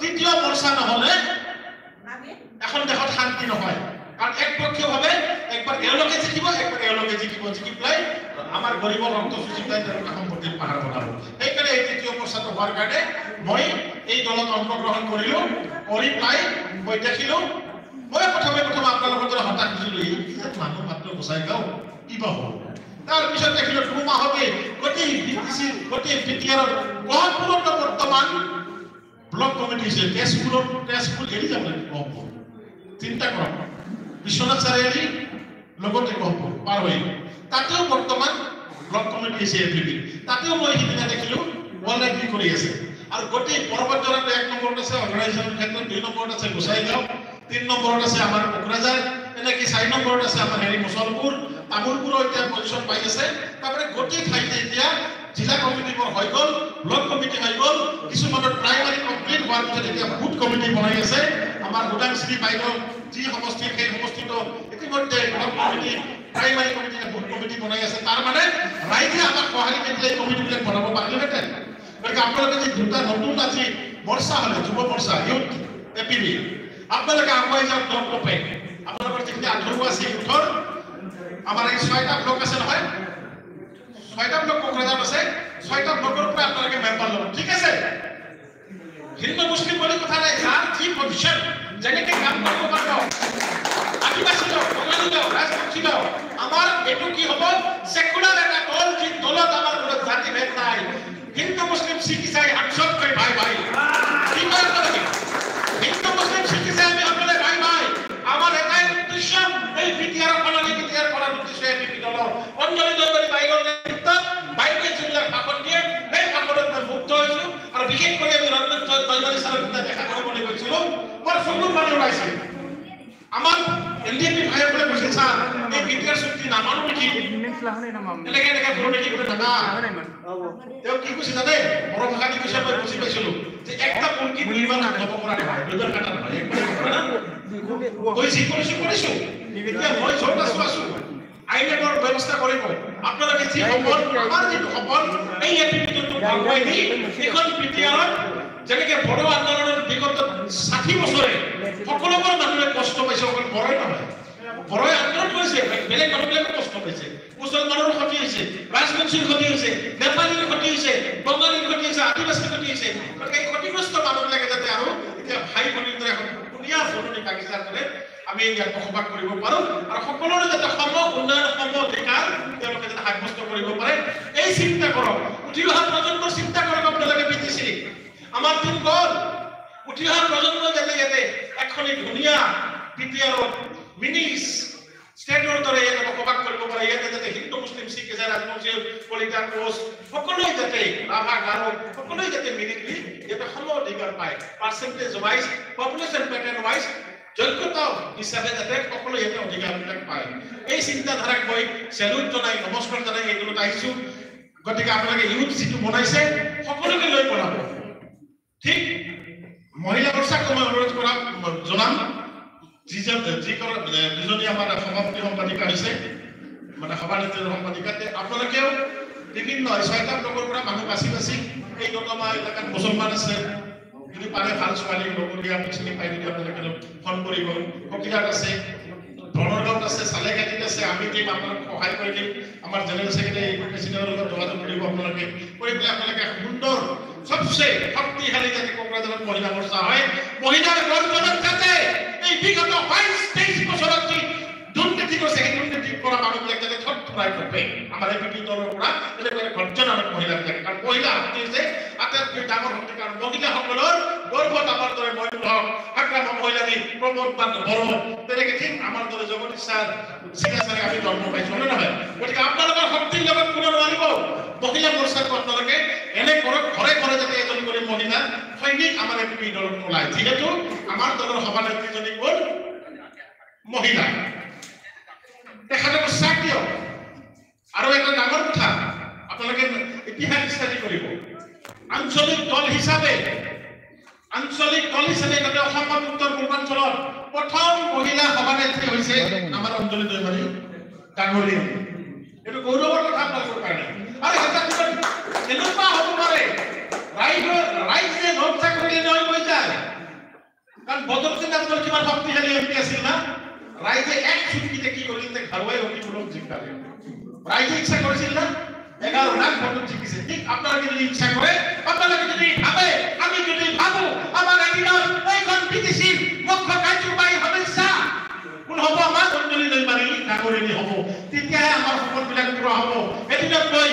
তৃতীয় মৰ্চা নহলে এখন দেশত শান্তি নহয় কাৰণ একপক্ষীয়ভাৱে একবাৰ এওঁলোকে জিকিব একবাৰ এওঁলোকে জিকিব জিকি পেলাই আমাৰ গৰিবৰ ৰক্ত চুচি পেলাই তেওঁলোকে সম্পত্তিৰ পাহাৰ বনাব সেইকাৰণে এই তৃতীয় মৰ্চাটো হোৱাৰ কাৰণে মই এই দলত অংশগ্ৰহণ কৰিলো কৰি পেলাই মই দেখিলো মই প্ৰথমে আপোনালোকৰ দৰে হতাশ হৈছিলো এই মানুহ মাত্ৰ গুচাই গাঁও কিবা হ'ল তাৰপিছত দেখিলো 2 মাহতে গোটেই বিটিচি গোটেই বিটিআৰৰ গহপুৰত বৰ্তমান ব্লক কমিটি হৈছে তেজপুৰ এৰি যাব গহপুৰ চিন্তা কৰক বিশ্বনাথ চাৰিআলি লগতে গহপুৰ পাৰ হৈ তাতেও বৰ্তমান ব্লক কমিটি হৈছে এপিপি তাতেও মই সিদিনা দেখিলো অলৰেডি কৰি আছে আৰু গোটেই পৰ্বতজোৰাত 1 নম্বৰত আছে অৰ্গানাইজেশ্যনৰ ক্ষেত্ৰত 2 নম্বৰত আছে গোসাইগাঁও 3 নম্বৰত আছে আমাৰ কোকৰাঝাৰ এনেকৈ 4 নম্বৰত আছে আমাৰ হেৰি মুছলপুৰ তামুলপুৰৰ এতিয়া পজিশ্যন পাই আছে তাৰপৰা গোটেই ঠাইতে এতিয়া জিলা কমিটিবোৰ হৈ গ'ল ব্লক কমিটি হৈ গ'ল কিছুমানৰ প্ৰাইমাৰী কমপ্লিট হোৱাৰ পিছত এতিয়া বুথ কমিটি বনাই আছে আমাৰ গুদাংশ্ৰী বাইদেউ যি সমষ্টিৰ সেই সমষ্টিটো ইতিমধ্যে block committee primary committee booth committee বনাই আছে তাৰ মানে ৰাইজে আমাক সহায় কৰি কমিটিবিলাক বনাব পাৰিলেহেঁতেন গতিকে আপোনালোকে যি দুটা নতুন আজি মৰ্চা হ'লে যুৱ মৰ্চা ইউথ এপিবি আপোনালোকে আগুৱাই যাওক দলটোপে আপোনালোকৰ যিখিনি আগ্ৰহ আছে ইউথৰ আমাৰ এই 6টা ব্লক আছে নহয় 6টা ব্লক কোকৰাঝাৰত আছে 6টা ব্লকৰ পৰা আপোনালোকে মেম্বাৰ ল'ব ঠিক আছে হিন্দু মুছলিম বুলি কথা নাই যাৰ যি পজিশ্যন যেনেকৈ কাম কৰিব পাৰিব আদিবাসী লোক বঙালী লোক ৰাজবংশী লোক আমাৰ এইটো কি হ'ব সেকুলাৰ এটা দল যি দলত আমাৰ কোনো জাতি ভেদ নাই হিন্দু মুছলিম শিখ ইসাই আমি সবকৈ ভাই ভাই কি কয় হিন্দু মুছলিম শিখ ইসাই আমি সকলে ভাই ভাই আমার এটাই উদ্দেশ্য এই বিটিআর কলোনি বিটিআর করার উদ্দেশ্য এপিপি দল অঞ্জলি দলবাৰী বাইগৰ নেতৃত্বত বাইকে যিবিলাক ভাষণ দিয়ে সেই ভাষণত মই মুগ্ধ হৈছো আৰু বিশেষ কৰি আমি ৰঞ্জন দলবাৰী ছাৰৰ সৈতে দেখা কৰিবলৈ গৈছিলো মোৰ চকুৰ পানী ওলাইছে আমাৰ এলডিপি ভাইসকলে কৈছে ছাৰ এই বিটিআৰ চুক্তি নামানো নেকি এনেকে বলো নেকি বোলে দাদা তেওঁ কি কৈছে জানে বড়ো ভাষা কি কৈছে মই বুজি পাইছিলো যে একটা মুৰ্গী নিৰ্মাণ হ'ব পৰা নহয় দুজন কাটা নহয় কৰিছো এতিয়া মই চব আছো আইনৰ ব্যৱস্থা কৰিব আপোনালোকে যি সপোন আমাৰ যিটো সপোন এই এপিপিটো আগুৱাই দি এখন বিটিআৰত যেনেকৈ বড়ো আন্দোলনৰ বিগত 60 বছৰে সকলোবোৰ মানুহে কষ্ট পাইছে অকল বড়োই নহয় বড়োই আন্দোলন কৰিছে বেলেগ মানুহবিলাকে কষ্ট পাইছে মুছলমানৰ ক্ষতি হৈছে ৰাজবংশীৰ ক্ষতি হৈছে নেপালীৰ ক্ষতি হৈছে বঙালীৰ ক্ষতি হৈছে আদিবাসীৰ ক্ষতি হৈছে এই ক্ষতিগ্ৰস্ত মানুহবিলাকে যাতে আৰু এতিয়া ভাই ভনীৰ দৰে ধুনীয়া ফুলনি বাগিচাৰ দৰে আমি ইয়াত বসবাস কৰিব পাৰোঁ আৰু সকলোৰে যাতে সম উন্নয়ন সম অধিকাৰ তেওঁলোকে যাতে সাব্যস্ত কৰিব পাৰে এই চিন্তা কৰক উঠি অহা প্ৰজন্মৰ চিন্তা কৰক আপোনালোকে বিটিচি আমাৰ দিন গ'ল উঠি অহা প্ৰজন্ম যাতে ইয়াতে এখনি ধুনীয়া বিটিআৰত মিনি ষ্টেটৰ দৰে ইয়াতে বসবাস কৰিব পাৰে ইয়াতে যাতে হিন্দু মুছলিম শিখ ইসাই ৰাজবংশী কলিতা কোচ সকলোৱে যাতে ৰাভা গাৰো সকলোৱে যাতে মিলি ইয়াতে সম অধিকাৰ পায় percentage wise population pattern wise যোগ্যতা হিচাপে যাতে সকলো ইয়াতে অধিকাৰবিলাক পায় এই চিন্তাধাৰাক মই চেলুট জনাই নমস্কাৰ জনাই এইগুলোত আহিছোঁ গতিকে আপোনালোকে ইউথ যিটো বনাইছে সকলোকে লৈ বনাব ঠিক মহিলা মৰ্চাক মই অনুৰোধ জনাম যিজনী আমাৰ সভাপতি সম্পাদিকা হৈছে মানে সভানেত্ৰী সম্পাদিকা আপোনালোকেও বিভিন্ন 6টা ব্লকৰ পৰা মানুহ বাছি এই নতমা এলেকাত মুছলমান আছে যদি পাৰে ভাল ছোৱালী লগৰীয়া চিনি পাই যদি আপোনালোকে ফোন কৰিব ফকিৰাত আছে ধনৰগাঁৱত আছে চালেঘাটীত আছে আমি টিম আপোনালোকক সহায় কৰি দিম আমাৰ জেনেৰেল ছেক্ৰেটাৰী প্ৰেচিডেণ্টৰ লগত যোগাযোগ কৰিব আপোনালোকে কৰি পেলাই আপোনালোকে সুন্দৰ সবচে শক্তিশালী যাতে কোকৰাঝাৰত মহিলা মৰ্চা হয় মহিলাৰ গৰ্জনত যাতে এই বিগত 22-23 বছৰত যি দুৰ্নীতি কৰিছে সেই দুৰ্নীতি কৰা মানুহবিলাক যাতে থৰথৰাই থাকে আমাৰ এপিপি দলৰ পৰা এনেকৈ গৰ্জন আমাৰ মহিলাবিলাকে কাৰণ মহিলা শক্তি হৈছে আটাইতকৈ ডাঙৰ শক্তি কাৰণ মহিলাসকলৰ গৰ্ভত আমাৰ দৰে মহিলা হওক আক্ৰামক মহিলানী প্ৰমোদ বড়ো তেনেকৈ ঠিক আমাৰ দৰে জগদীশ ছাৰ চিকাচাৰে আমি জন্ম পাইছোঁ হয়নে নহয় গতিকে আপোনালোকৰ শক্তিৰ লগত কোনো নোৱাৰিব মহিলা মৰ্চাটো আপোনালোকে এনে কৰক ঘৰে ঘৰে যাতে এজনী কৰি মহিলা সৈনিক আমাৰ এপিপি দলত ওলায় যিহেতু আমাৰ দলৰ সভানেত্ৰীজনী হ'ল মহিলা তেখেতক উৎসাহ দিয়ক আৰু এটা ডাঙৰ কথা আপোনালোকে ইতিহাস ষ্টাডি কৰিব আঞ্চলিক দল হিচাপে যাতে অসমৰ উত্তৰ পূৰ্বাঞ্চলত প্ৰথম মহিলা সভানেত্ৰী হৈছে আমাৰ অঞ্জলি দৈমাৰী ডাঙৰী এইটো গৌৰৱৰ কথা আপোনালোকৰ কাৰণে আৰু এটা এনেকুৱা হ'ব পাৰে ৰাইজে ভোট চাকৰি লৈ গৈ যায় কাৰণ বদল সিদ্ধান্তৰ কিমান শক্তিশালী এমপি আছিল না ৰাইজে এক চুক্তিতে কি কৰিলে ঘৰুৱাই অতিমূলক জিকালে ৰাইজে ইচ্ছা কৰিছিল না 11 লাখ ভোটত জিকিছে ঠিক আপনাৰা যদি ইচ্ছা কৰে আপনাৰা যদি ভাবে আমি যদি ভাবো আমাৰ এদিনৰ এইখন বিটিসিৰ মুখ্য কাৰ্যবাহী সদস্য কোন হ'ব আমাৰ মণ্ডলী নিৰ্মাণী নাগৰিক হ'ব তেতিয়াহে আমাৰ সপোনবিলাক পুৰা হ'ব এদিনত গৈ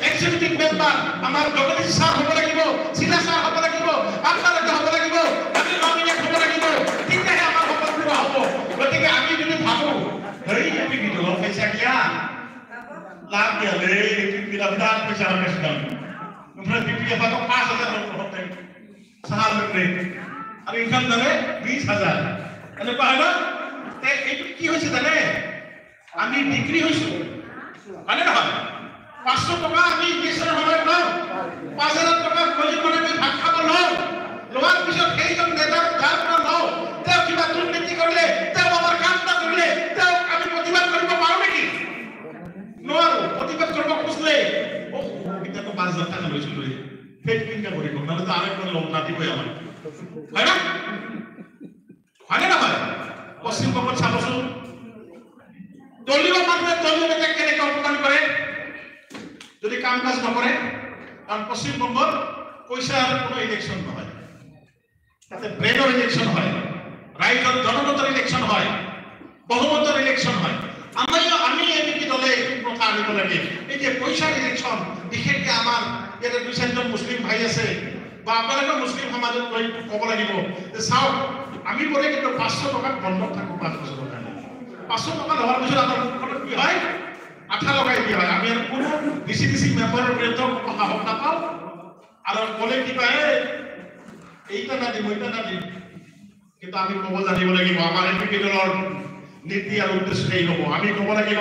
এক্সিকিউটিভ মেম্বাৰ আমাৰ জগদীশ ছাৰ হ'ব লাগিব চিলা ছাৰ হ'ব লাগিব আপোনালোকে হ'ব লাগিব আমি নমিনেট হ'ব লাগিব তেতিয়াহে আমাৰ সপোন পুৰা হ'ব গতিকে আমি যদি ভাবো হেৰি আমি কি দলৰ পইচা কিয়া লাভ দিয়া লে kita benar bicara kesehatan. Berarti dia pakai 5,000 hotel. Sahal lebih. Ada income dari 20,000. Ada apa ada? Itu কি হইছে জানে? আমি বিক্রি হইছো। মানে না 500 টাকা আমি দেশের হবে না 5000 টাকা কলি করে ভাগ খাবো না লোয়ার পিছত এইজন নেতার যার না নাও তেও কিবা দুর্নীতি করলে তেও আমার কাম না করলে তেও আমি প্রতিবাদ করব পারো নাকি নোৱাৰো প্ৰতিবাদ কৰিব খুজিলে ও এটা তো 5000 টাকা লৈছিল ফেট কিনকা কৰি কোন মানে তো আরেকবার লোন না দিবই আমার হয় না হয় না ভাই পশ্চিমবঙ্গত চাবচোন দলীয় মানুহে দলীয় নেতাক কেনেকৈ অপমান কৰে যদি কাম কাজ নকৰে কাৰণ পশ্চিমবঙ্গত পইচাৰ কোনো ইলেকশন নহয় তাতে ব্ৰেডৰ ইলেকশন হয় ৰাইজৰ জনমতৰ ইলেকশন হয় বহুমতৰ ইলেকশন হয় আমি এমপি দলে কথা আনিব লাগে এই যে পইচাৰ ইলেকশন বিশেষকৈ আমাৰ ইয়াতে 2-4জন মুছলিম ভাই আছে বা আপোনালোকৰ মুছলিম সমাজত গৈ ক'ব লাগিব যে চাওক আমি বলে কিন্তু 500 টাকা বন্ধক থাকো 5 বছৰৰ কাৰণে 500 টাকা লোৱাৰ পিছত আমাৰ মুখত কি হয় আঠা লগাই দিয়া হয় আমি কোনো ডিসি মেম্বাৰৰ বিৰুদ্ধে সাহস নাপাওঁ আৰু ক'লে কি পায় এইটা না দিম ওইটা না দিম কিন্তু আমি ক'ব জানিব লাগিব আমাৰ এমপি দলৰ নীতি আর উদ্দেশ্য এই হবো আমি কব লাগিব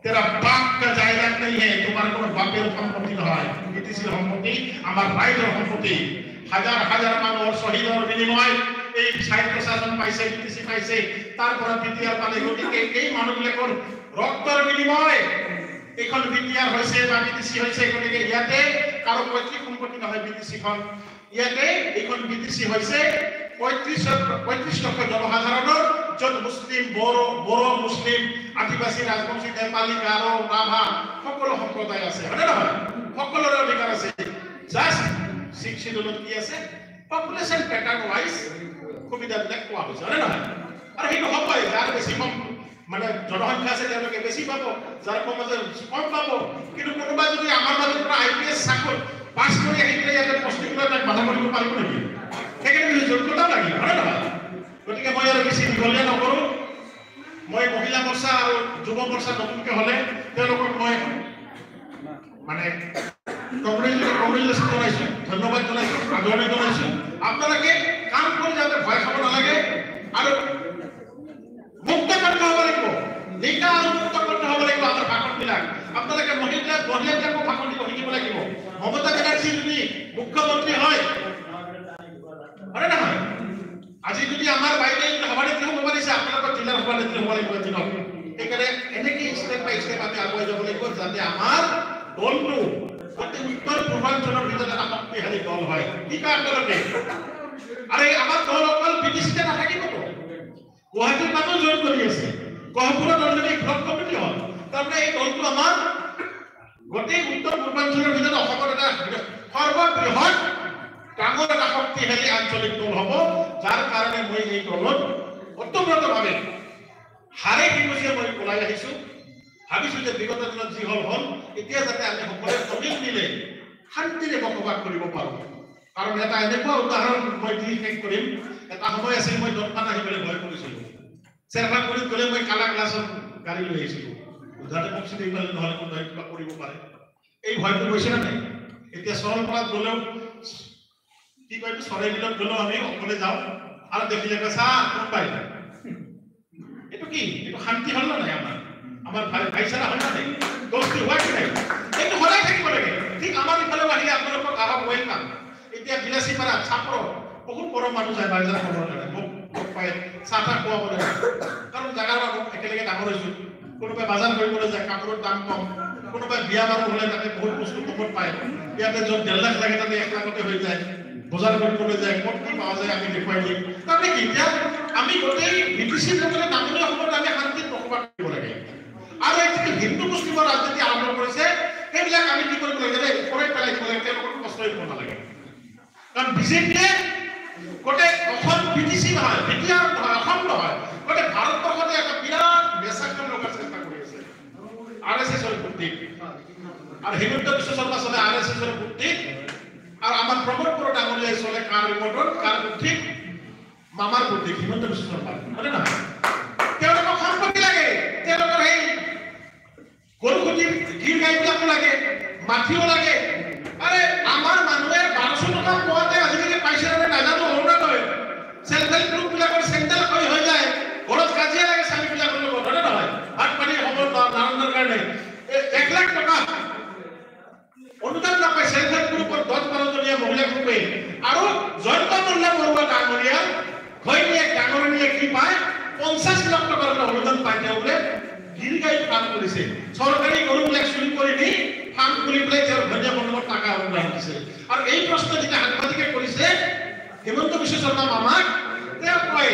তেরা বাপ কা জায়গা नहीं है তোমার কোন বাপের সম্পত্তি নয় বিটিসির সম্পত্তি আমার রাইজের সম্পত্তি হাজার হাজার মানুষ শহীদের বিনিময় এই সাহিত্য শাসন পাইছে বিটিসি পাইছে তারপর বিটিআর পালে গতিকে এই মানুষগুলোর রক্তের বিনিময় এখন বিটিআর হইছে বা বিটিসি হইছে গতিকে ইয়াতে কারো পৈতৃক সম্পত্তি নহয় বিটিসি খন ইয়াতে এখন বিটিসি হইছে 35 লক্ষ জনসাধাৰণৰ যত মুসলিম বড়ো মুসলিম আদিবাসী ৰাজবংশী নেপালী গাৰো ৰাভা সকলো সম্প্ৰদায় আছে হয় না সকলোৰে অধিকাৰ আছে জাস্ট শিক্ষিতত কি আছে পপুলেশন প্যাটাৰ্ন ওয়াইজ সুবিধাবিলাক পোৱা হৈছে হয় না আৰু সেইটো হ'বই যাৰ বেছি কম মানে জনসংখ্যা আছে তেওঁলোকে বেছি পাব যাৰ কম আছে কম পাব কিন্তু কোনোবা যদি আমাৰ মাজৰ পৰা আইপিএস চাকৰি পাছ কৰি আহিলে ইয়াতে পষ্টিং লৈ তাক বাধা কৰিব পাৰিব নেকি সেইকাৰণে যোগ্যতা লাগিব হয় না গতিকে মই আৰু বেছি দীঘলীয়া নকৰো মই মহিলা মৰ্চা আৰু যুৱ মৰ্চা নতুনকে হলে তেওঁলোকক মই মানে কংগ্ৰেচুলেশ্যন জনাইছো ধন্যবাদ জনাইছো আদৰণি জনাইছো আপোনালোকে কাম কৰি যাতে ভয় খাব নালাগে আৰু মুক্ত কণ্ঠ হ'ব লাগিব নিকা আৰু মুক্ত কণ্ঠ হ'ব লাগিব আমাৰ ভাষণবিলাক আপোনালোকে মহিলাবিলাকো ভাষণ দিব শিকিব লাগিব মমতা বেনাৰ্জী যদি মুখ্যমন্ত্ৰী হয় হয় না আজি যদি আমাৰ বাইদেউ সভানেত্ৰী হ'ব পাৰিছে আপোনালোকৰ জিলাৰ সভানেত্ৰী হ'ব লাগিব দিনত সেইকাৰণে এনেকৈ ষ্টেপ বাই ষ্টেপ আমি আগুৱাই যাব লাগিব যাতে আমাৰ দলটো অতি উত্তৰ পূৰ্বাঞ্চলৰ ভিতৰত এটা শক্তিশালী দল হয় কি কাৰণতে আৰু আমাৰ দল অকল বিটিচিতে নাথাকিবতো গুৱাহাটীৰ মানুহ জইন কৰি আছে গহপুৰত অলৰেডি ব্লক কমিটি হ'ল তাৰমানে এই দলটো আমাৰ গোটেই উত্তৰ পূৰ্বাঞ্চলৰ ভিতৰত অসমৰ এটা সৰ্ববৃহৎ ডাঙৰ এটা শক্তিশালী আঞ্চলিক দল হ'ব যাৰ কাৰণে মই এই দলত অত্যন্তভাৱে হাৰে বিপৰীতে মই ওলাই আহিছো ভাবিছো যে বিগত দিনত যি হ'ল এতিয়া যাতে আমি সকলোৱে জমিন মিলে শান্তিৰে বসবাস কৰিব পাৰো কাৰণ এটা এনেকুৱা উদাহৰণ মই দি শেষ কৰিম এটা সময় আছিল মই দোকান আহিবলৈ ভয় কৰিছিলো চেৰভাগুৰিত গ'লে মই কালা গ্লাছৰ গাড়ী লৈ আহিছিলো যাতে মোক চিনি পালে নহ'লে কোনোবাই কিবা কৰিব পাৰে এই ভয়টো গৈছে নে নাই এতিয়া চৰলপাৰাত গ'লেও কি কয় চৰাইবিলত গ'লেও আমি অকলে যাওঁ আৰু দেখিলে চাহ কোন পাই এইটো কি এইটো শান্তি হ'ল না নাই আমাৰ ভাইচাৰা হ'ল না নাই দোস্তি হোৱা কি নাই এইটো সদায় থাকিব লাগে ঠিক আমাৰ ইফালেও আহিলে আপোনালোকক আহক ৱেলকাম এতিয়া বিলাসীপাৰা চাপৰ বহুত বড় মানুহ যায় ভাইচাৰা খবৰ লাগে মোক পাই চাহ খুৱাব লাগে কাৰণ জাগাৰ মানুহ একেলগে ডাঙৰ হৈছো কোনোবাই বাজাৰ কৰিবলৈ যায় কাপোৰৰ দাম কম কোনোবাই বিয়া বাৰু হ'লে তাতে বহুত বস্তু কমত পায় ইয়াতে য'ত 1.5 লাখ লাগে তাতে 1 লাখতে হৈ যায় বজাৰ কৰিবলৈ যায় ক'ত কি পোৱা যায় আমি দেখুৱাই দিম তাৰমানে কি এতিয়া আমি গোটেই ব্ৰিটিছৰ লগতে নামনি অসমত আমি শান্তিত বসবাস কৰিব লাগে আৰু এই হিন্দু মুছলিমৰ ৰাজনীতি আৰম্ভ কৰিছে সেইবিলাক আমি কি কৰিব লাগে ওপৰে পেলাই দিব লাগে তেওঁলোকক কষ্ট দিব নালাগে কাৰণ বিজেপিয়ে গোটেই অসম ব্ৰিটিছ নহয় বিটিআৰ নহয় অসম নহয় গোটেই ভাৰতবৰ্ষতে এটা বিৰাট মেছাকাৰ লগাৰ চেষ্টা কৰি আছে আৰএছএছৰ ভিত্তিত আৰু হিমন্ত বিশ্ব শৰ্মা চলে আৰএছএছৰ ভিত্তিত আৰু আমাৰ প্ৰমোদ বড়ো ডাঙৰীয়াই চলে কাৰ ৰিপৰ্টৰ কাৰ ভিত্তিত মামাৰ ভিত্তিত হিমন্ত বিশ্ব শৰ্মা হয়নে নহয় তেওঁলোকক সম্পত্তি লাগে তেওঁলোকৰ সেই গৰু খুঁটিৰ গীৰ গাইবিলাকো লাগে মাটিও লাগে আৰে আমাৰ মানুহে 1200 টকা পোৱাতে আজিলৈকে পাইছে নে নাজানো অৰুণাচল চেল্ফ হেল্প গ্ৰুপবিলাকৰ চেণ্ডেল হৈ যায় ঘৰত কাজিয়া লাগে স্বামীবিলাকৰ লগত হয়নে নহয় ভাত পানী খবৰ নাৰান্ধাৰ কাৰণে 1 লাখ টকা অনুদান নাপায় চেল্ফ হেল্প গ্ৰুপৰ 10-12 জনীয়া মহিলা গ্ৰুপে আৰু জয়ন্ত মল্ল বৰুৱা ডাঙৰীয়া ঘৈণীয়েক ডাঙৰীয়ে কি পায় 50 লাখ টকাৰ অনুদান পায় তেওঁ বোলে গিৰিগাই কাম কৰিছে চৰকাৰী গৰুবিলাক চুৰি কৰি নি ফাৰ্ম খুলি পেলাই তেওঁৰ ঘৈণীয়েক মণ্ডলত টাকা অনুদান দিছে আৰু এই প্ৰশ্ন যেতিয়া সাংবাদিকে কৰিছে হিমন্ত বিশ্ব শৰ্মা মামাক তেওঁ কয়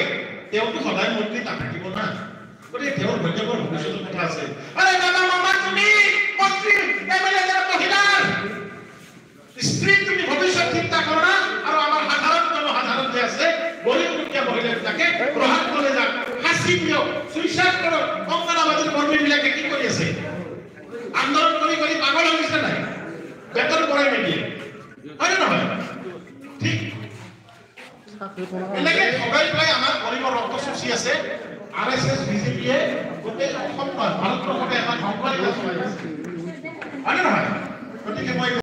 তেওঁতো সদায় মন্ত্ৰী নাথাকিব না গতিকে তেওঁৰ ঘৈণীয়েকৰ ভৱিষ্যতৰ কথা আছে আৰে বাবা মামা তুমি মন্ত্ৰী এমএলএ মহিলাৰ স্ত্ৰী তুমি ভৱিষ্যত চিন্তা কৰা আৰু আমাৰ সাধাৰণ জনসাধাৰণ যে আছে গৰীব দুখীয়া মহিলাবিলাকে প্ৰহাত কৰে যাক ফাঁচি দিয়ক সুইচাইড কৰক অংগনবাদীৰ কৰ্মীবিলাকে কি কৰি আছে আন্দোলন কৰি কৰি পাগল হৈ গৈছে নাই বেতন বঢ়াই নিদিয়ে হয় নহয় ঠিক এনেকে সবাই প্ৰায় আমাৰ গৰীবৰ ৰক্ত চুচি আছে আৰএছএছ বিজেপিয়ে গোটেই অসম ভাৰতবৰ্ষতে এটা ধ্বংসলীলা চলাই আছে হয় নহয় গতিকে মই